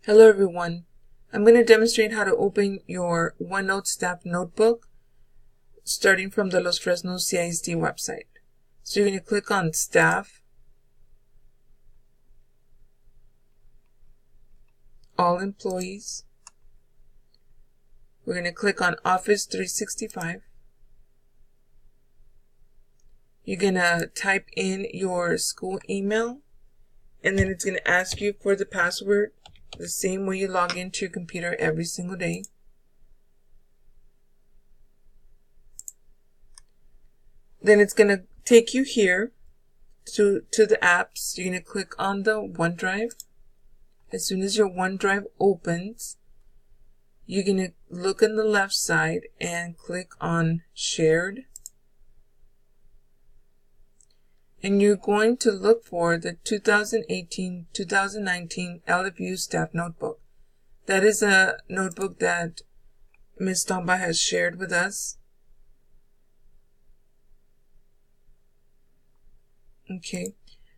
Hello everyone. I'm going to demonstrate how to open your OneNote staff notebook starting from the Los Fresnos CISD website. So you're going to click on Staff, All Employees. We're going to click on Office 365. You're going to type in your school email, and then it's going to ask you for the password, the same way you log into your computer every single day. Then it's going to take you here to the apps. You're going to click on the OneDrive. As soon as your OneDrive opens, you're going to look on the left side and click on Shared. And you're going to look for the 2018-2019 LFU Staff Notebook. That is a notebook that Ms. Tomba has shared with us. Okay,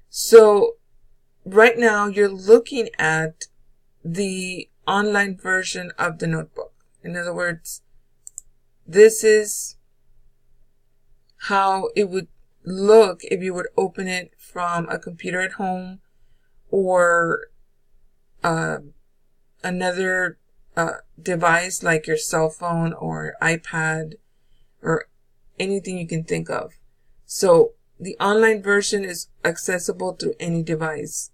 so right now you're looking at the online version of the notebook. In other words, this is how it would look if you would open it from a computer at home or another device like your cell phone or iPad or anything you can think of. So the online version is accessible through any device.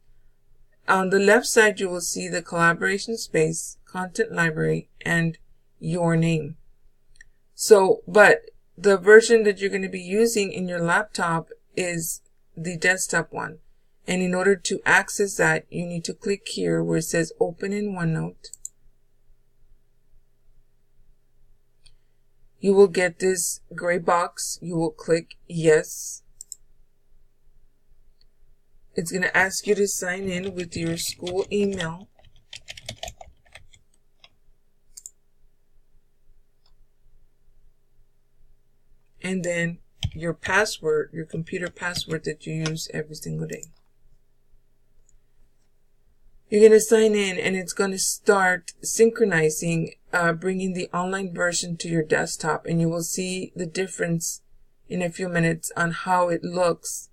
On the left side, you will see the collaboration space, content library, and your name. So, but the version that you're going to be using in your laptop is the desktop one. And in order to access that, you need to click here where it says Open in OneNote. You will get this gray box. You will click Yes. It's going to ask you to sign in with your school email. And then your password, your computer password that you use every single day. You're going to sign in and it's going to start synchronizing, bringing the online version to your desktop. And you will see the difference in a few minutes on how it looks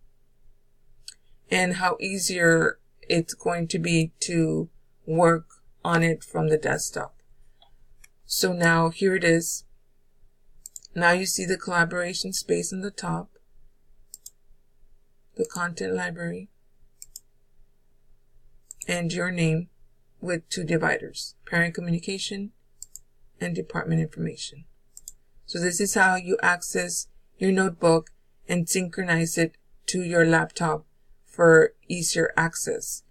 and how easier it's going to be to work on it from the desktop. So now here it is. Now you see the collaboration space on the top, the content library, and your name with two dividers, parent communication and department information. So this is how you access your notebook and synchronize it to your laptop for easier access.